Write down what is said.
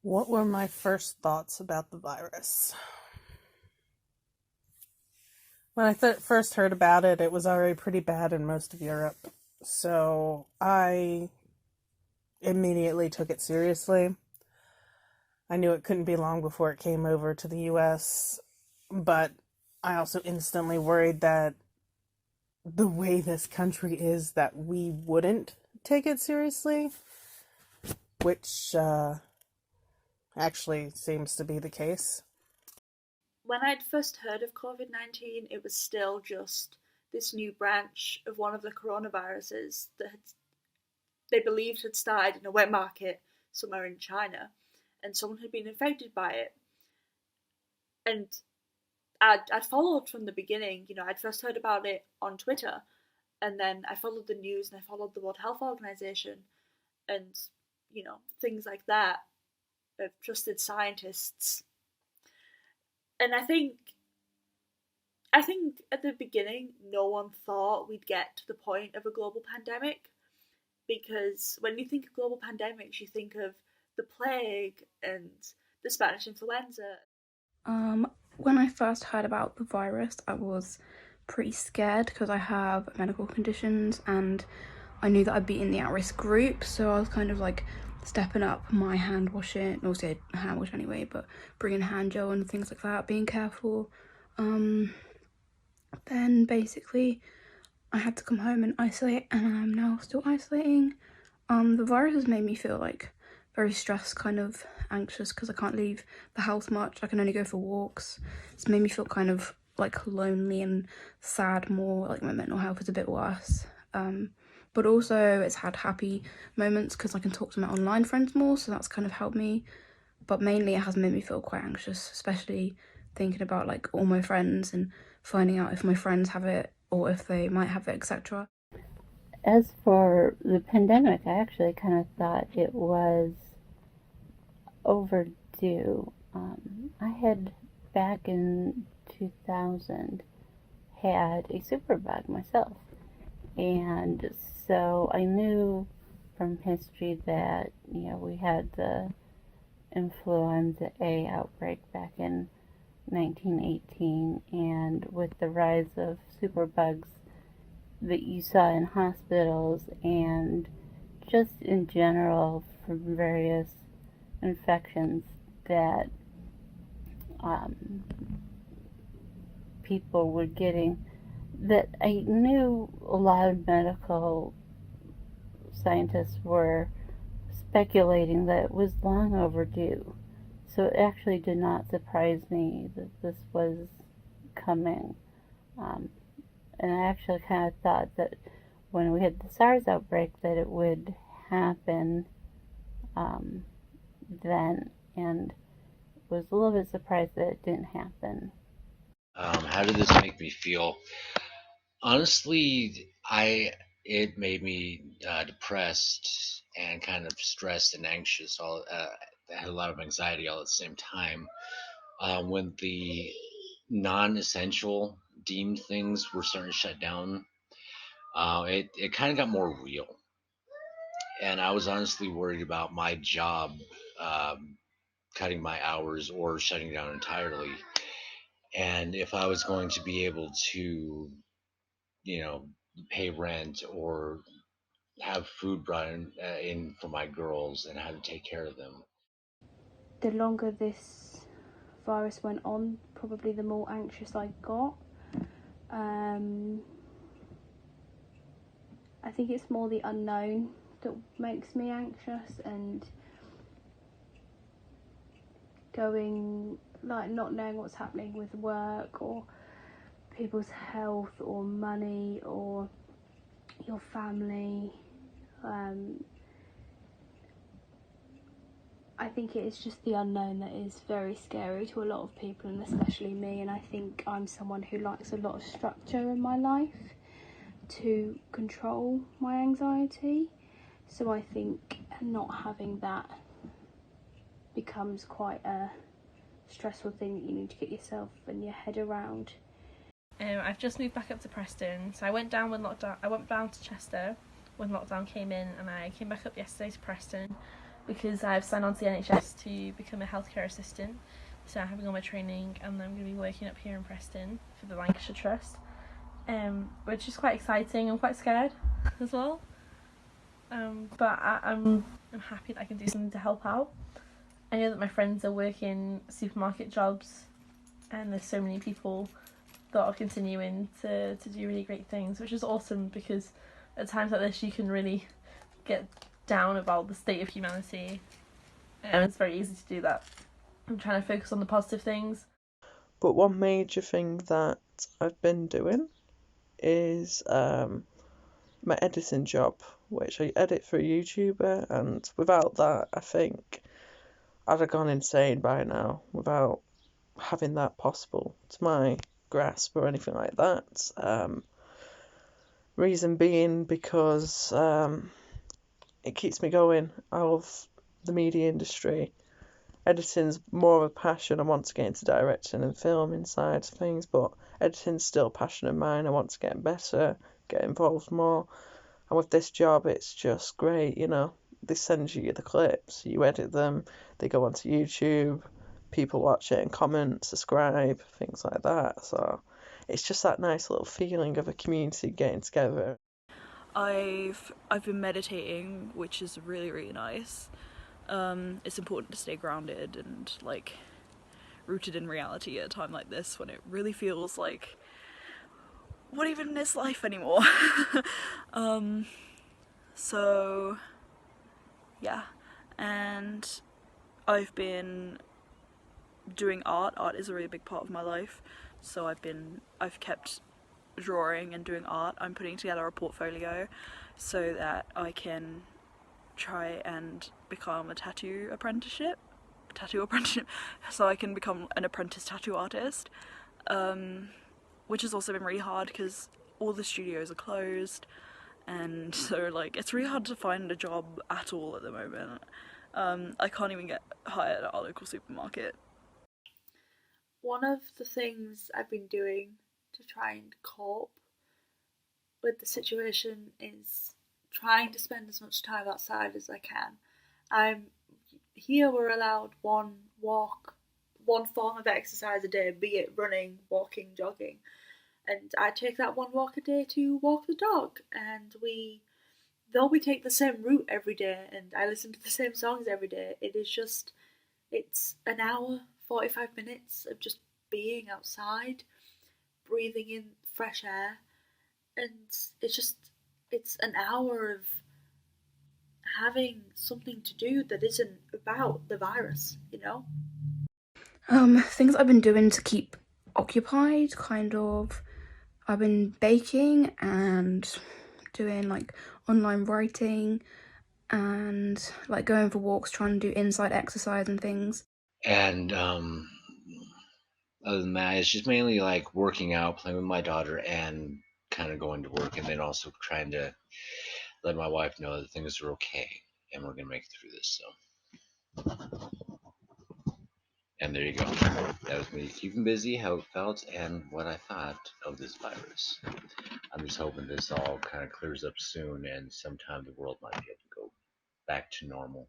What were my first thoughts about the virus? When I first heard about it, it was already pretty bad in most of Europe. So I immediately took it seriously. I knew it couldn't be long before it came over to the US, but I also instantly worried that the way this country is, that we wouldn't take it seriously, which actually seems to be the case. When I'd first heard of COVID-19, it was still just this new branch of one of the coronaviruses that they believed had started in a wet market somewhere in China, and someone had been infected by it. And I'd followed from the beginning. I'd first heard about it on Twitter, and then I followed the news and I followed the World Health Organization and things like that of trusted scientists. And I think at the beginning, no one thought we'd get to the point of a global pandemic, because when you think of global pandemics, you think of the plague and the Spanish influenza. Um, when I first heard about the virus, I was pretty scared because I have medical conditions and I knew that I'd be in the at-risk group, so I was kind of like stepping up my hand washing, obviously I hand wash anyway, but bringing hand gel and things like that, being careful. Um, then basically I had to come home and isolate, and I'm now still isolating. The virus has made me feel like very stressed, kind of anxious because I can't leave the house much. I can only go for walks. It's made me feel kind of like lonely and sad more, like my mental health is a bit worse. But also it's had happy moments because I can talk to my online friends more, so that's kind of helped me. But mainly it has made me feel quite anxious, especially thinking about like all my friends and finding out if my friends have it or if they might have it, etc. As for the pandemic, I actually kind of thought it was overdue. I had back in 2000 had a superbug myself, and so I knew from history that we had the influenza A outbreak back in 1918, and with the rise of superbugs that you saw in hospitals and just in general from various infections that um, people were getting, that I knew a lot of medical scientists were speculating that it was long overdue. So it actually did not surprise me that this was coming. Um, and I actually kind of thought that when we had the SARS outbreak that it would happen um, then, and was a little bit surprised that it didn't happen. How did this make me feel? Honestly, I it made me depressed and kind of stressed and anxious. I had a lot of anxiety all at the same time. When the non-essential deemed things were starting to shut down, it kind of got more real, and I was honestly worried about my job, um, cutting my hours or shutting down entirely, and if I was going to be able to, you know, pay rent or have food brought in for my girls and how to take care of them. The longer this virus went on, probably the more anxious I got. Um, I think it's more the unknown that makes me anxious, and going, like, not knowing what's happening with work or people's health or money or your family. Um, I think it is just the unknown that is very scary to a lot of people, and especially me. And I think I'm someone who likes a lot of structure in my life to control my anxiety. So I think not having that becomes quite a stressful thing that you need to get yourself and your head around. I've just moved back up to Preston, so I went down when lockdown. I went down to Chester when lockdown came in, and I came back up yesterday to Preston. because I've signed on to the NHS to become a healthcare assistant. So I'm having all my training, and I'm going to be working up here in Preston for the Lancashire Trust, which is quite exciting. I'm quite scared as well, but I'm happy that I can do something to help out. I know that my friends are working supermarket jobs, and there's so many people that are continuing to do really great things, which is awesome, because at times like this you can really get down about the state of humanity, and it's very easy to do that. I'm trying to focus on the positive things. But one major thing that I've been doing is my editing job, which I edit for a YouTuber, and without that, I think I'd have gone insane by now without having that possible to my grasp or anything like that. Reason being because it keeps me going out of the media industry. Editing's more of a passion. I want to get into directing and filming side of things, but editing's still a passion of mine. I want to get better, get involved more. And with this job, it's just great, you know. They send you the clips, you edit them, they go onto YouTube, people watch it and comment, subscribe, things like that. So it's just that nice little feeling of a community getting together. I've been meditating, which is really nice. It's important to stay grounded and like rooted in reality at a time like this, when it really feels like, what even is life anymore? So yeah, and I've been doing art. Art is a really big part of my life, so I've kept drawing and doing art. I'm putting together a portfolio so that I can try and become a tattoo apprentice, so I can become an apprentice tattoo artist, which has also been really hard because all the studios are closed, and so like it's really hard to find a job at all at the moment. I can't even get hired at our local supermarket. One of the things I've been doing to try and cope with the situation is trying to spend as much time outside as I can. Here we're allowed one form of exercise a day, be it running, walking, jogging. And I take that one walk a day to walk the dog, and though we take the same route every day and I listen to the same songs every day, it's an hour, 45 minutes of just being outside, breathing in fresh air, and it's an hour of having something to do that isn't about the virus, you know? Things I've been doing to keep occupied, kind of. I've been baking and doing like online writing and like going for walks, trying to do inside exercise and things. And other than that, it's just mainly like working out, playing with my daughter, and kind of going to work, and then also trying to let my wife know that things are okay and we're gonna make it through this. So, and there you go. That was me keeping busy, how it felt, and what I thought of this virus. I'm just hoping this all kind of clears up soon, and sometime the world might be able to go back to normal.